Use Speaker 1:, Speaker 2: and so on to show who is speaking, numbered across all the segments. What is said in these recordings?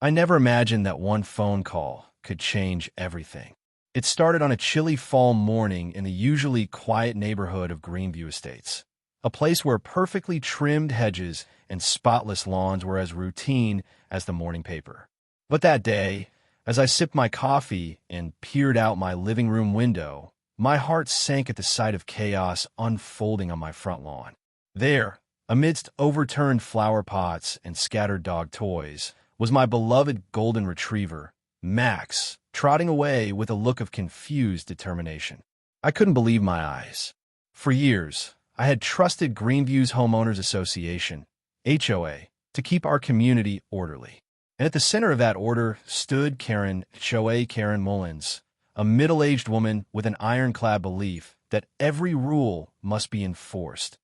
Speaker 1: I never imagined that one phone call could change everything. It started on a chilly fall morning in the usually quiet neighborhood of Greenview Estates, a place where perfectly trimmed hedges and spotless lawns were as routine as the morning paper. But that day, as I sipped my coffee and peered out my living room window, my heart sank at the sight of chaos unfolding on my front lawn. There, amidst overturned flower pots and scattered dog toys, was my beloved golden retriever, Max, trotting away with a look of confused determination. I couldn't believe my eyes. For years, I had trusted Greenview's Homeowners Association, HOA, to keep our community orderly. And at the center of that order stood HOA Karen Mullins, a middle-aged woman with an ironclad belief that every rule must be enforced,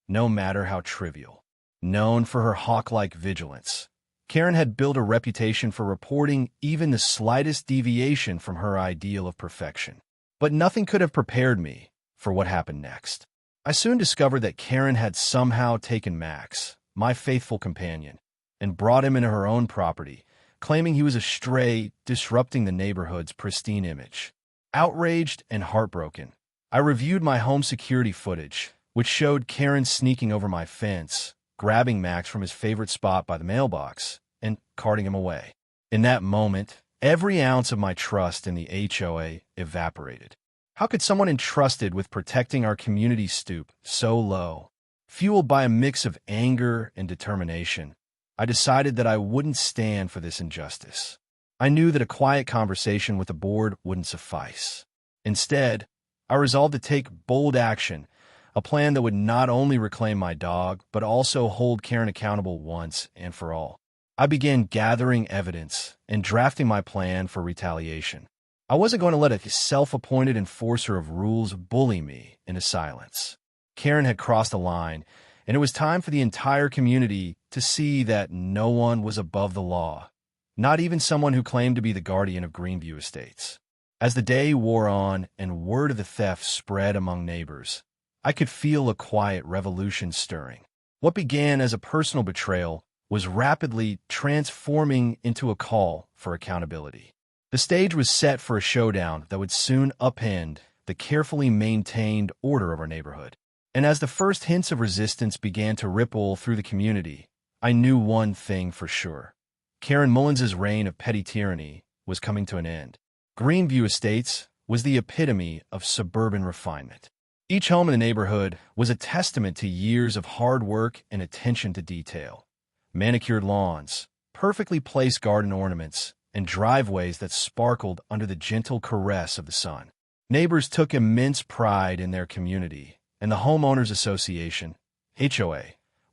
Speaker 1: no matter how trivial. Known for her hawk-like vigilance, Karen had built a reputation for reporting even the slightest deviation from her ideal of perfection. But nothing could have prepared me for what happened next. I soon discovered that Karen had somehow taken Max, my faithful companion, and brought him into her own property, claiming he was a stray, disrupting the neighborhood's pristine image. Outraged and heartbroken, I reviewed my home security footage, which showed Karen sneaking over my fence, grabbing Max from his favorite spot by the mailbox, and carting him away. In that moment, every ounce of my trust in the HOA evaporated. How could someone entrusted with protecting our community stoop so low? Fueled by a mix of anger and determination, I decided that I wouldn't stand for this injustice. I knew that a quiet conversation with the board wouldn't suffice. Instead, I resolved to take bold action, a plan that would not only reclaim my dog, but also hold Karen accountable once and for all. I began gathering evidence and drafting my plan for retaliation. I wasn't going to let a self-appointed enforcer of rules bully me into silence. Karen had crossed the line, and it was time for the entire community to see that no one was above the law, not even someone who claimed to be the guardian of Greenview Estates. As the day wore on and word of the theft spread among neighbors, I could feel a quiet revolution stirring. What began as a personal betrayal was rapidly transforming into a call for accountability. The stage was set for a showdown that would soon upend the carefully maintained order of our neighborhood. And as the first hints of resistance began to ripple through the community, I knew one thing for sure. Karen Mullins's reign of petty tyranny was coming to an end. Greenview Estates was the epitome of suburban refinement. Each home in the neighborhood was a testament to years of hard work and attention to detail. Manicured lawns, perfectly placed garden ornaments, and driveways that sparkled under the gentle caress of the sun. Neighbors took immense pride in their community, and the Homeowners Association, HOA,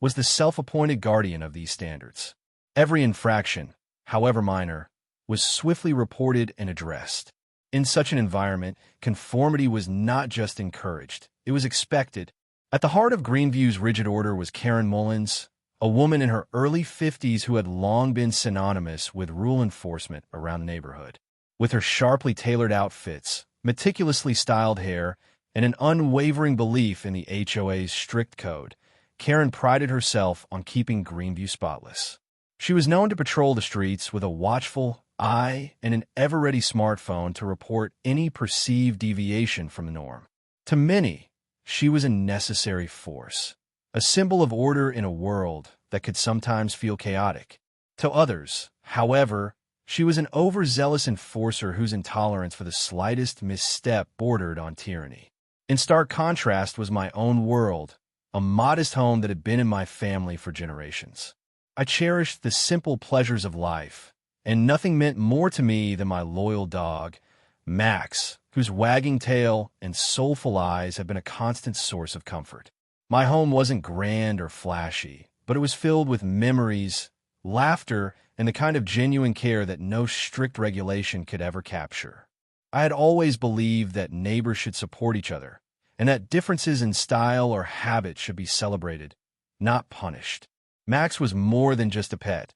Speaker 1: was the self-appointed guardian of these standards. Every infraction, however minor, was swiftly reported and addressed. In such an environment, conformity was not just encouraged, it was expected. At the heart of Greenview's rigid order was Karen Mullins, a woman in her early 50s who had long been synonymous with rule enforcement around the neighborhood. With her sharply tailored outfits, meticulously styled hair, and an unwavering belief in the HOA's strict code, Karen prided herself on keeping Greenview spotless. She was known to patrol the streets with a watchful eye and an ever-ready smartphone to report any perceived deviation from the norm. To many, she was a necessary force, a symbol of order in a world that could sometimes feel chaotic. To others, however, she was an overzealous enforcer whose intolerance for the slightest misstep bordered on tyranny. In stark contrast was my own world, a modest home that had been in my family for generations. I cherished the simple pleasures of life, and nothing meant more to me than my loyal dog, Max, whose wagging tail and soulful eyes have been a constant source of comfort. My home wasn't grand or flashy, but it was filled with memories, laughter, and the kind of genuine care that no strict regulation could ever capture. I had always believed that neighbors should support each other, and that differences in style or habit should be celebrated, not punished. Max was more than just a pet.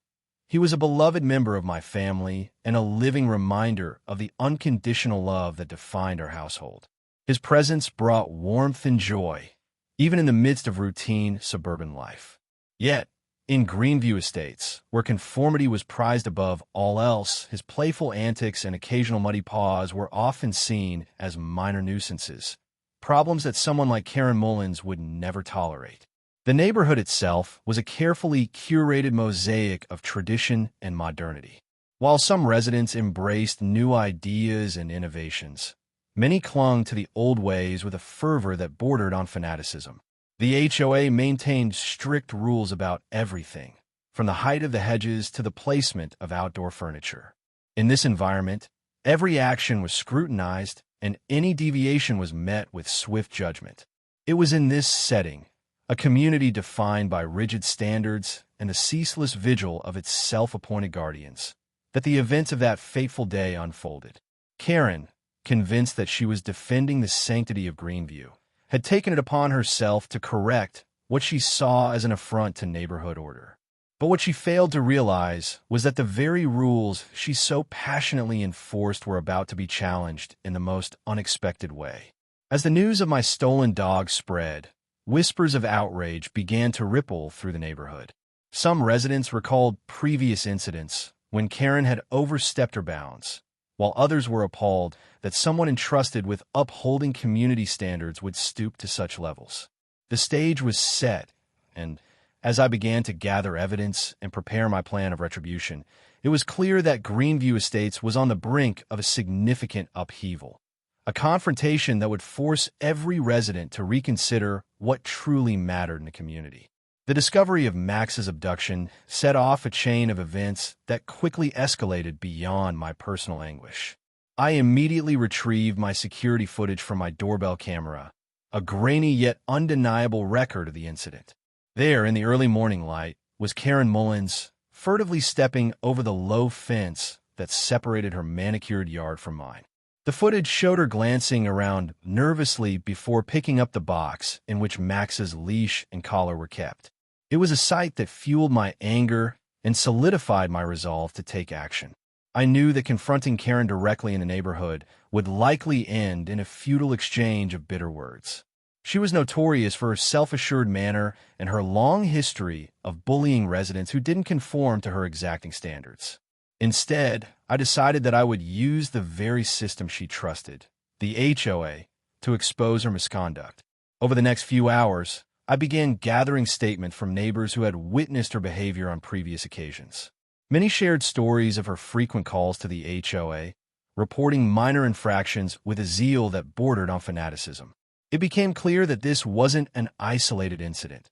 Speaker 1: He was a beloved member of my family and a living reminder of the unconditional love that defined our household. His presence brought warmth and joy, even in the midst of routine suburban life. Yet, In Greenview Estates, where conformity was prized above all else, his playful antics and occasional muddy paws were often seen as minor nuisances, problems that someone like Karen Mullins would never tolerate. The neighborhood itself was a carefully curated mosaic of tradition and modernity. While some residents embraced new ideas and innovations, many clung to the old ways with a fervor that bordered on fanaticism. The HOA maintained strict rules about everything, from the height of the hedges to the placement of outdoor furniture. In this environment, every action was scrutinized, and any deviation was met with swift judgment. It was in this setting, a community defined by rigid standards and the ceaseless vigil of its self-appointed guardians, that the events of that fateful day unfolded. Karen, convinced that she was defending the sanctity of Greenview, had taken it upon herself to correct what she saw as an affront to neighborhood order. But what she failed to realize was that the very rules she so passionately enforced were about to be challenged in the most unexpected way. As the news of my stolen dog spread, whispers of outrage began to ripple through the neighborhood. Some residents recalled previous incidents when Karen had overstepped her bounds, while others were appalled that someone entrusted with upholding community standards would stoop to such levels. The stage was set, and as I began to gather evidence and prepare my plan of retribution, it was clear that Greenview Estates was on the brink of a significant upheaval, a confrontation that would force every resident to reconsider what truly mattered in the community. The discovery of Max's abduction set off a chain of events that quickly escalated beyond my personal anguish. I immediately retrieved my security footage from my doorbell camera, a grainy yet undeniable record of the incident. There, in the early morning light, was Karen Mullins, furtively stepping over the low fence that separated her manicured yard from mine. The footage showed her glancing around nervously before picking up the box in which Max's leash and collar were kept. It was a sight that fueled my anger and solidified my resolve to take action. I knew that confronting Karen directly in the neighborhood would likely end in a futile exchange of bitter words. She was notorious for her self-assured manner and her long history of bullying residents who didn't conform to her exacting standards. Instead, I decided that I would use the very system she trusted, the HOA, to expose her misconduct. Over the next few hours, I began gathering statements from neighbors who had witnessed her behavior on previous occasions. Many shared stories of her frequent calls to the HOA, reporting minor infractions with a zeal that bordered on fanaticism. It became clear that this wasn't an isolated incident.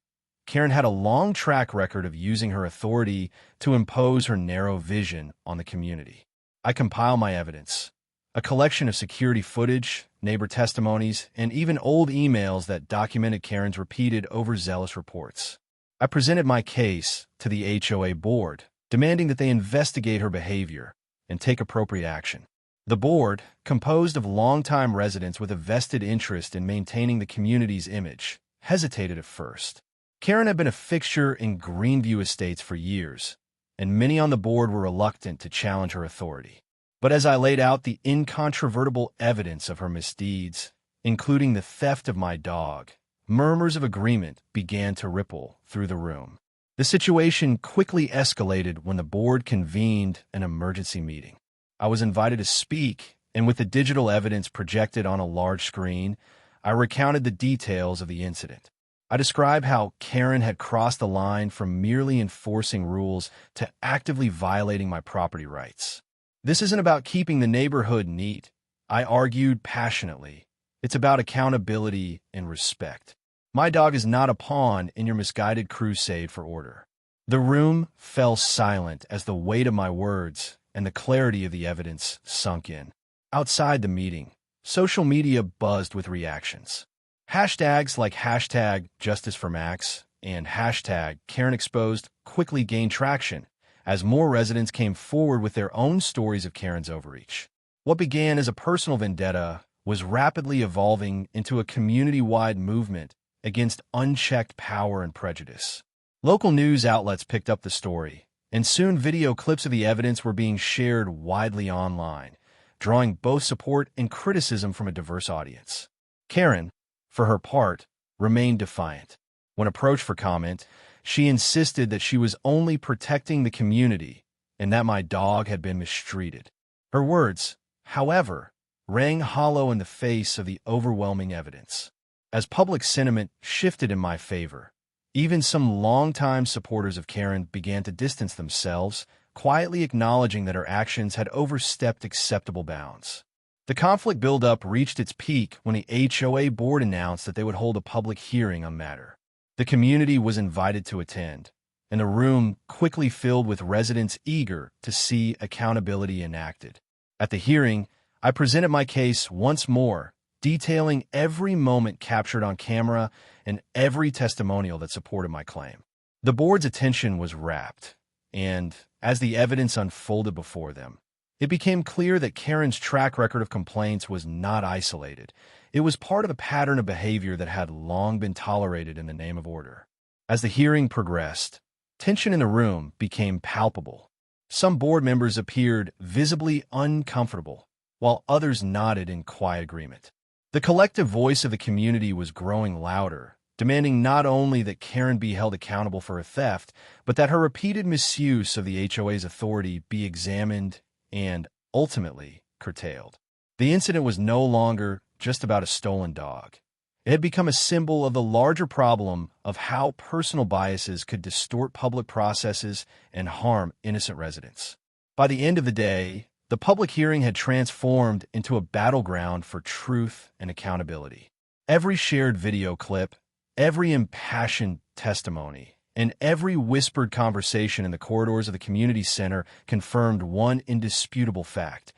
Speaker 1: Karen had a long track record of using her authority to impose her narrow vision on the community. I compiled my evidence, a collection of security footage, neighbor testimonies, and even old emails that documented Karen's repeated overzealous reports. I presented my case to the HOA board, demanding that they investigate her behavior and take appropriate action. The board, composed of longtime residents with a vested interest in maintaining the community's image, hesitated at first. Karen had been a fixture in Greenview Estates for years, and many on the board were reluctant to challenge her authority. But as I laid out the incontrovertible evidence of her misdeeds, including the theft of my dog, murmurs of agreement began to ripple through the room. The situation quickly escalated when the board convened an emergency meeting. I was invited to speak, and with the digital evidence projected on a large screen, I recounted the details of the incident. I described how Karen had crossed the line from merely enforcing rules to actively violating my property rights. This isn't about keeping the neighborhood neat, I argued passionately. It's about accountability and respect. My dog is not a pawn in your misguided crusade for order. The room fell silent as the weight of my words and the clarity of the evidence sunk in. Outside the meeting, social media buzzed with reactions. Hashtags like #JusticeForMax and #KarenExposed quickly gained traction as more residents came forward with their own stories of Karen's overreach. What began as a personal vendetta was rapidly evolving into a community-wide movement against unchecked power and prejudice. Local news outlets picked up the story, and soon video clips of the evidence were being shared widely online, drawing both support and criticism from a diverse audience. Karen, for her part, remained defiant. When approached for comment, She insisted that she was only protecting the community and that my dog had been mistreated. Her words, however, rang hollow in the face of the overwhelming evidence. As public sentiment shifted in my favor, even some longtime supporters of Karen began to distance themselves, quietly acknowledging that her actions had overstepped acceptable bounds. The conflict buildup reached its peak when the HOA board announced that they would hold a public hearing on the matter. The community was invited to attend, and the room quickly filled with residents eager to see accountability enacted. At the hearing, I presented my case once more, detailing every moment captured on camera and every testimonial that supported my claim. The board's attention was rapt, and as the evidence unfolded before them, it became clear that Karen's track record of complaints was not isolated. It was part of a pattern of behavior that had long been tolerated in the name of order. As the hearing progressed, tension in the room became palpable. Some board members appeared visibly uncomfortable, while others nodded in quiet agreement. The collective voice of the community was growing louder, demanding not only that Karen be held accountable for her theft, but that her repeated misuse of the HOA's authority be examined and, ultimately, curtailed. The incident was no longer just about a stolen dog. It had become a symbol of the larger problem of how personal biases could distort public processes and harm innocent residents. By the end of the day, the public hearing had transformed into a battleground for truth and accountability. Every shared video clip, every impassioned testimony, and every whispered conversation in the corridors of the community center confirmed one indisputable fact.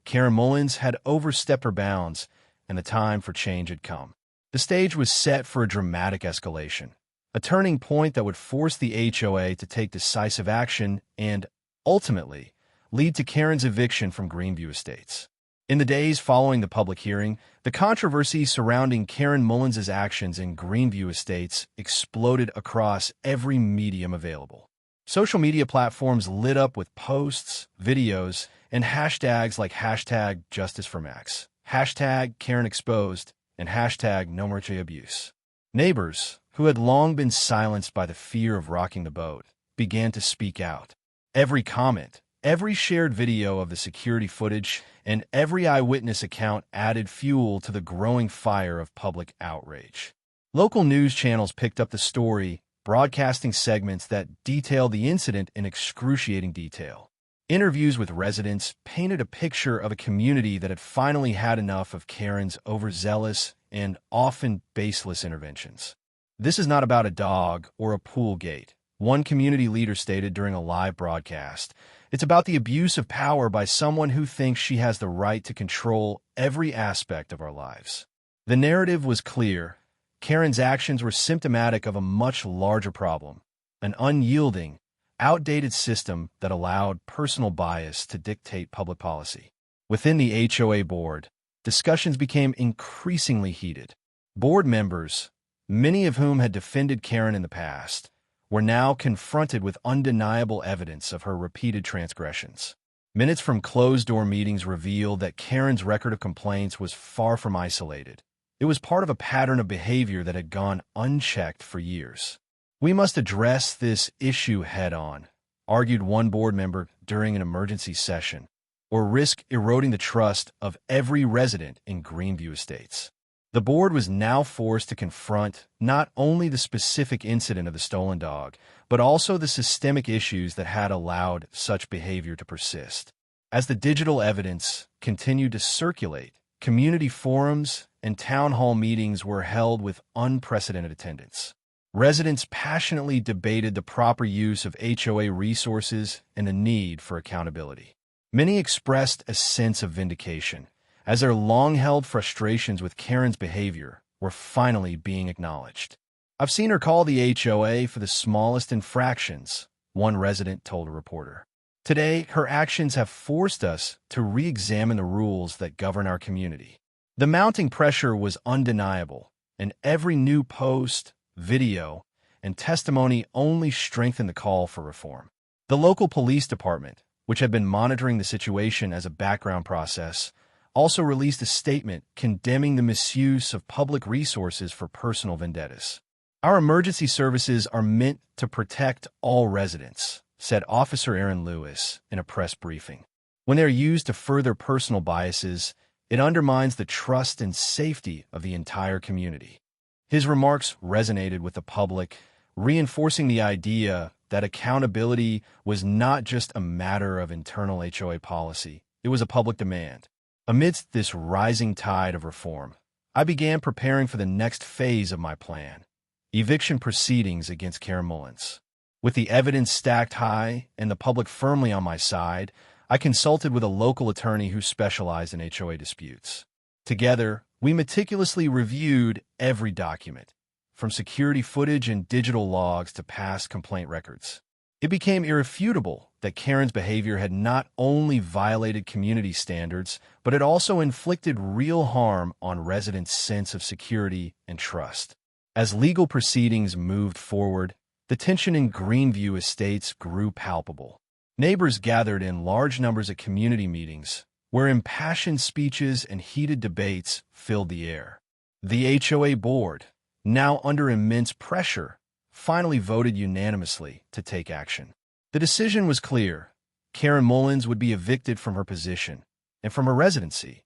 Speaker 1: Karen Mullins had overstepped her bounds, and the time for change had come. The stage was set for a dramatic escalation, a turning point that would force the HOA to take decisive action and, ultimately, lead to Karen's eviction from Greenview Estates. In the days following the public hearing, the controversy surrounding Karen Mullins' actions in Greenview Estates exploded across every medium available. Social media platforms lit up with posts, videos, and hashtags like hashtag #JusticeForMax, hashtag Karen Exposed, and hashtag #NoMoreAbuse. Neighbors, who had long been silenced by the fear of rocking the boat, began to speak out. Every comment, every shared video of the security footage, and every eyewitness account added fuel to the growing fire of public outrage. Local news channels picked up the story, broadcasting segments that detailed the incident in excruciating detail. Interviews with residents painted a picture of a community that had finally had enough of Karen's overzealous and often baseless interventions. "This is not about a dog or a pool gate," one community leader stated during a live broadcast. "It's about the abuse of power by someone who thinks she has the right to control every aspect of our lives." The narrative was clear. Karen's actions were symptomatic of a much larger problem, an unyielding, outdated system that allowed personal bias to dictate public policy. Within the HOA board, discussions became increasingly heated. Board members, many of whom had defended Karen in the past, were now confronted with undeniable evidence of her repeated transgressions. Minutes from closed-door meetings revealed that Karen's record of complaints was far from isolated. It was part of a pattern of behavior that had gone unchecked for years. "We must address this issue head-on," argued one board member during an emergency session, "or risk eroding the trust of every resident in Greenview Estates." The board was now forced to confront not only the specific incident of the stolen dog, but also the systemic issues that had allowed such behavior to persist. As the digital evidence continued to circulate, community forums and town hall meetings were held with unprecedented attendance. Residents passionately debated the proper use of HOA resources and the need for accountability. Many expressed a sense of vindication, as their long-held frustrations with Karen's behavior were finally being acknowledged. "I've seen her call the HOA for the smallest infractions," one resident told a reporter. "Today, her actions have forced us to re-examine the rules that govern our community." The mounting pressure was undeniable, and every new post, video, and testimony only strengthened the call for reform. The local police department, which had been monitoring the situation as a background process, also released a statement condemning the misuse of public resources for personal vendettas. "Our emergency services are meant to protect all residents," said Officer Aaron Lewis in a press briefing. "When they're used to further personal biases, it undermines the trust and safety of the entire community." His remarks resonated with the public, reinforcing the idea that accountability was not just a matter of internal HOA policy, it was a public demand. Amidst this rising tide of reform, I began preparing for the next phase of my plan: eviction proceedings against Karen Mullins. With the evidence stacked high and the public firmly on my side, I consulted with a local attorney who specialized in HOA disputes. Together, we meticulously reviewed every document, from security footage and digital logs to past complaint records. It became irrefutable that Karen's behavior had not only violated community standards, but it also inflicted real harm on residents' sense of security and trust. As legal proceedings moved forward, the tension in Greenview Estates grew palpable. Neighbors gathered in large numbers at community meetings, where impassioned speeches and heated debates filled the air. The HOA board, now under immense pressure, finally voted unanimously to take action. The decision was clear: Karen Mullins would be evicted from her position and from her residency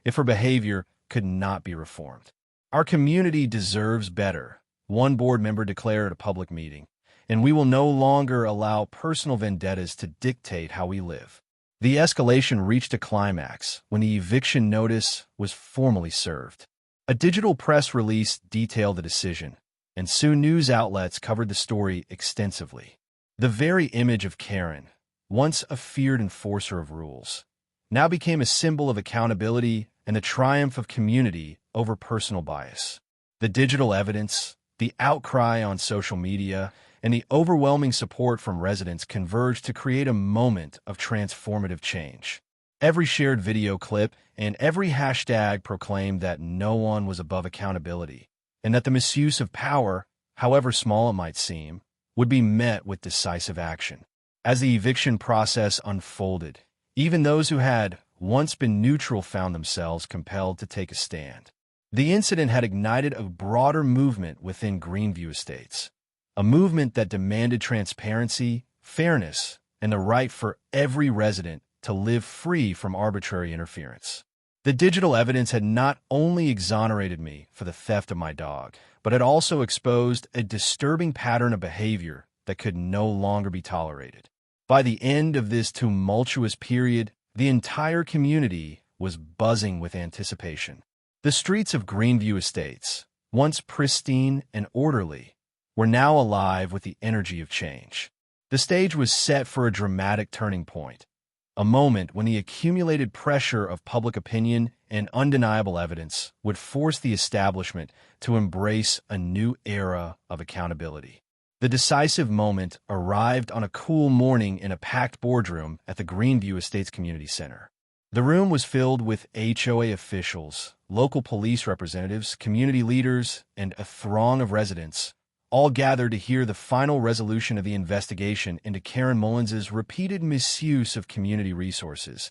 Speaker 1: if her behavior could not be reformed. "Our community deserves better," one board member declared at a public meeting, "and we will no longer allow personal vendettas to dictate how we live." The escalation reached a climax when the eviction notice was formally served. A digital press release detailed the decision, and soon news outlets covered the story extensively. The very image of Karen, once a feared enforcer of rules, now became a symbol of accountability and the triumph of community over personal bias. The digital evidence, the outcry on social media, and the overwhelming support from residents converged to create a moment of transformative change. Every shared video clip and every hashtag proclaimed that no one was above accountability, and that the misuse of power, however small it might seem, would be met with decisive action. As the eviction process unfolded, even those who had once been neutral found themselves compelled to take a stand. The incident had ignited a broader movement within Greenview Estates, a movement that demanded transparency, fairness, and the right for every resident to live free from arbitrary interference. The digital evidence had not only exonerated me for the theft of my dog, but it also exposed a disturbing pattern of behavior that could no longer be tolerated. By the end of this tumultuous period, the entire community was buzzing with anticipation. The streets of Greenview Estates, once pristine and orderly, were now alive with the energy of change. The stage was set for a dramatic turning point, a moment when the accumulated pressure of public opinion and undeniable evidence would force the establishment to embrace a new era of accountability. The decisive moment arrived on a cool morning in a packed boardroom at the Greenview Estates Community Center. The room was filled with HOA officials, local police representatives, community leaders, and a throng of residents, all gathered to hear the final resolution of the investigation into Karen Mullins's repeated misuse of community resources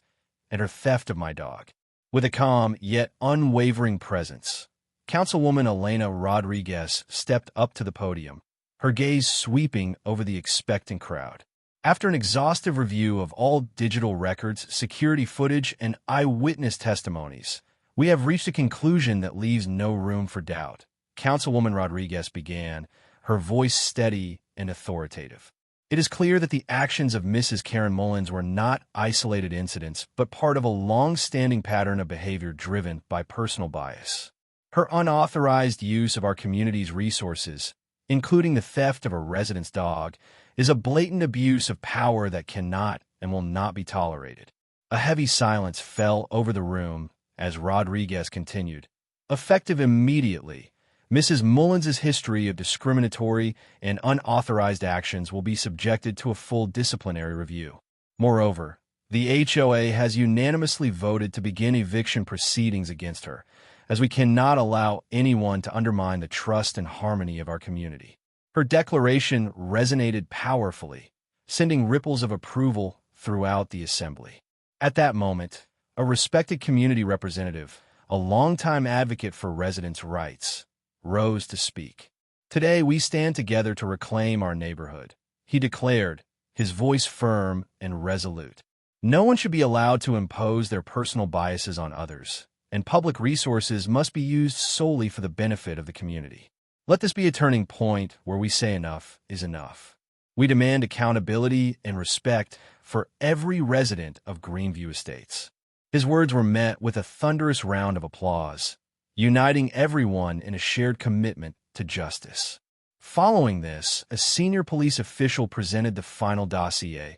Speaker 1: and her theft of my dog. With a calm yet unwavering presence, Councilwoman Elena Rodriguez stepped up to the podium, her gaze sweeping over the expectant crowd. After an exhaustive review of all digital records, security footage, and eyewitness testimonies, we have reached a conclusion that leaves no room for doubt. Councilwoman Rodriguez began, her voice steady and authoritative. It is clear that the actions of Mrs. Karen Mullins were not isolated incidents, but part of a long-standing pattern of behavior driven by personal bias. Her unauthorized use of our community's resources, including the theft of a resident's dog, is a blatant abuse of power that cannot and will not be tolerated. A heavy silence fell over the room as Rodriguez continued. Effective immediately, Mrs. Mullins's history of discriminatory and unauthorized actions will be subjected to a full disciplinary review. Moreover, the HOA has unanimously voted to begin eviction proceedings against her, as we cannot allow anyone to undermine the trust and harmony of our community. Her declaration resonated powerfully, sending ripples of approval throughout the assembly. At that moment, a respected community representative, a longtime advocate for residents' rights, rose to speak. Today, we stand together to reclaim our neighborhood," he declared, his voice firm and resolute. No one should be allowed to impose their personal biases on others, and public resources must be used solely for the benefit of the community. Let this be a turning point where we say enough is enough. We demand accountability and respect for every resident of Greenview Estates. His words were met with a thunderous round of applause, uniting everyone in a shared commitment to justice. Following this, a senior police official presented the final dossier,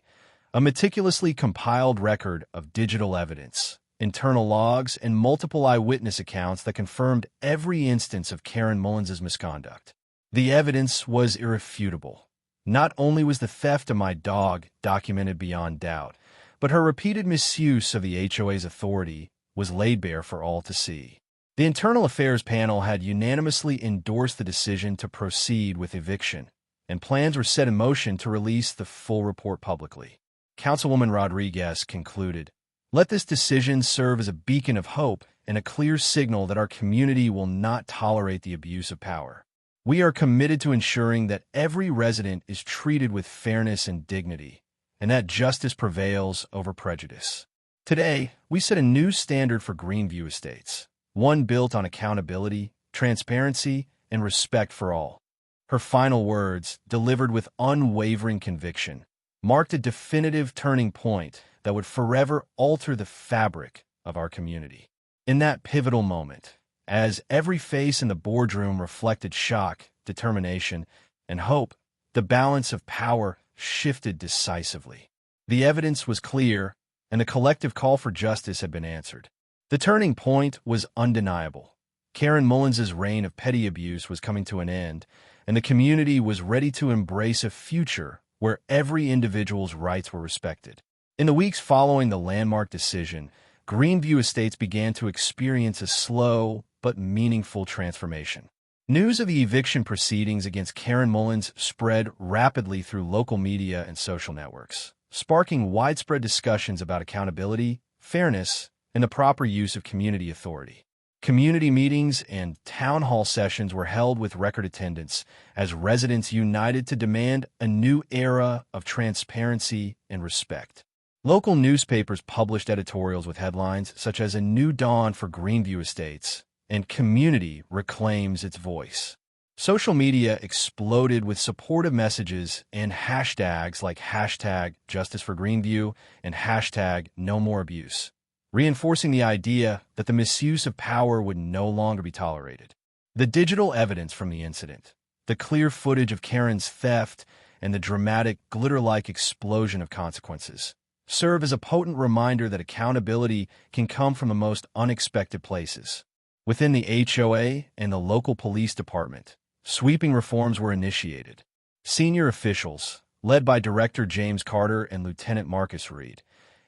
Speaker 1: a meticulously compiled record of digital evidence, internal logs, and multiple eyewitness accounts that confirmed every instance of Karen Mullins' misconduct. The evidence was irrefutable. Not only was the theft of my dog documented beyond doubt, but her repeated misuse of the HOA's authority was laid bare for all to see. The Internal Affairs panel had unanimously endorsed the decision to proceed with eviction, and plans were set in motion to release the full report publicly. Councilwoman Rodriguez concluded, "Let this decision serve as a beacon of hope and a clear signal that our community will not tolerate the abuse of power. We are committed to ensuring that every resident is treated with fairness and dignity, and that justice prevails over prejudice." Today, we set a new standard for Greenview Estates, one built on accountability, transparency, and respect for all. Her final words, delivered with unwavering conviction, marked a definitive turning point that would forever alter the fabric of our community. In that pivotal moment, as every face in the boardroom reflected shock, determination, and hope, the balance of power shifted decisively. The evidence was clear, and the collective call for justice had been answered. The turning point was undeniable. Karen Mullins' reign of petty abuse was coming to an end, and the community was ready to embrace a future where every individual's rights were respected. In the weeks following the landmark decision, Greenview Estates began to experience a slow but meaningful transformation. News of the eviction proceedings against Karen Mullins spread rapidly through local media and social networks, sparking widespread discussions about accountability, fairness, and the proper use of community authority. Community meetings and town hall sessions were held with record attendance as residents united to demand a new era of transparency and respect. Local newspapers published editorials with headlines such as "A New Dawn for Greenview Estates" and "Community Reclaims Its Voice." Social media exploded with supportive messages and hashtags like #JusticeForGreenview and #NoMoreAbuse, reinforcing the idea that the misuse of power would no longer be tolerated. The digital evidence from the incident, the clear footage of Karen's theft, and the dramatic, glitter-like explosion of consequences serve as a potent reminder that accountability can come from the most unexpected places. Within the HOA and the local police department, sweeping reforms were initiated. Senior officials, led by Director James Carter and Lieutenant Marcus Reed,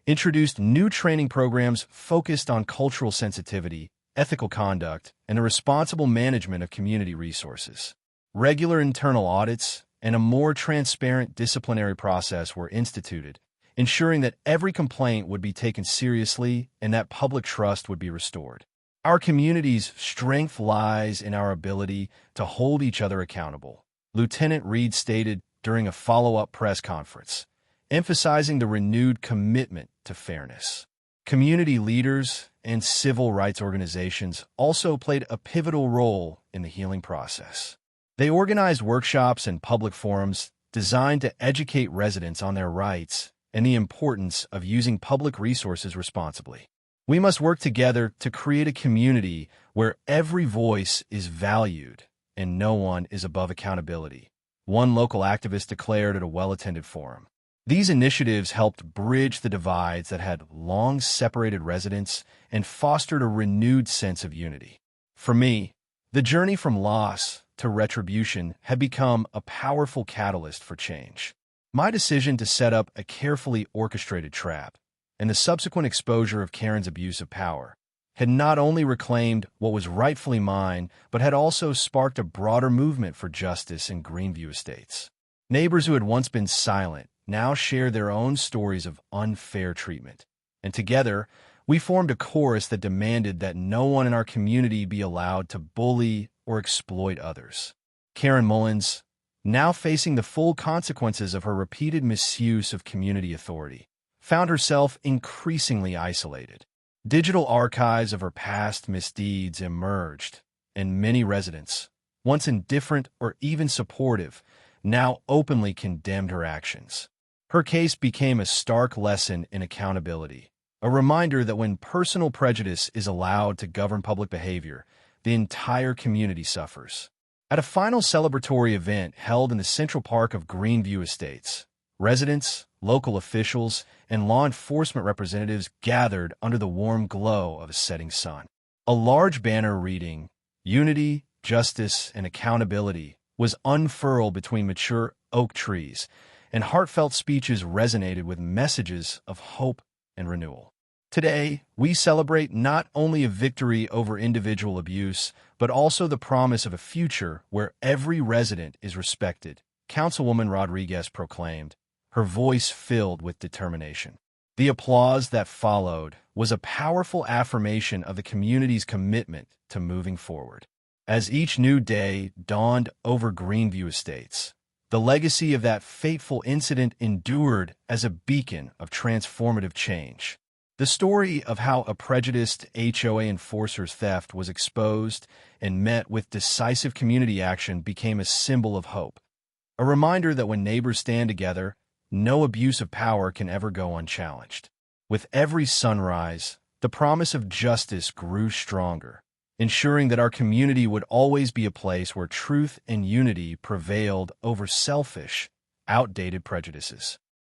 Speaker 1: introduced new training programs focused on cultural sensitivity, ethical conduct, and the responsible management of community resources. Regular internal audits and a more transparent disciplinary process were instituted, ensuring that every complaint would be taken seriously and that public trust would be restored. Our community's strength lies in our ability to hold each other accountable, Lieutenant Reed stated during a follow-up press conference, emphasizing the renewed commitment to fairness. Community leaders and civil rights organizations also played a pivotal role in the healing process. They organized workshops and public forums designed to educate residents on their rights and the importance of using public resources responsibly. We must work together to create a community where every voice is valued and no one is above accountability, one local activist declared at a well-attended forum. These initiatives helped bridge the divides that had long separated residents and fostered a renewed sense of unity. For me, the journey from loss to retribution had become a powerful catalyst for change. My decision to set up a carefully orchestrated trap and the subsequent exposure of Karen's abuse of power had not only reclaimed what was rightfully mine, but had also sparked a broader movement for justice in Greenview Estates. Neighbors who had once been silent now share their own stories of unfair treatment, and together we formed a chorus that demanded that no one in our community be allowed to bully or exploit others. Karen Mullins, now facing the full consequences of her repeated misuse of community authority, found herself increasingly isolated. Digital archives of her past misdeeds emerged, and many residents, once indifferent or even supportive, now openly condemned her actions. Her case became a stark lesson in accountability, a reminder that when personal prejudice is allowed to govern public behavior, the entire community suffers. At a final celebratory event held in the Central Park of Greenview Estates, residents, local officials, and law enforcement representatives gathered under the warm glow of a setting sun. A large banner reading, "Unity, Justice, and Accountability," was unfurled between mature oak trees, and heartfelt speeches resonated with messages of hope and renewal. Today, we celebrate not only a victory over individual abuse, but also the promise of a future where every resident is respected, Councilwoman Rodriguez proclaimed, her voice filled with determination. The applause that followed was a powerful affirmation of the community's commitment to moving forward. As each new day dawned over Greenview Estates, the legacy of that fateful incident endured as a beacon of transformative change. The story of how a prejudiced HOA enforcer's theft was exposed and met with decisive community action became a symbol of hope, a reminder that when neighbors stand together, no abuse of power can ever go unchallenged. With every sunrise, the promise of justice grew stronger, ensuring that our community would always be a place where truth and unity prevailed over selfish, outdated prejudices.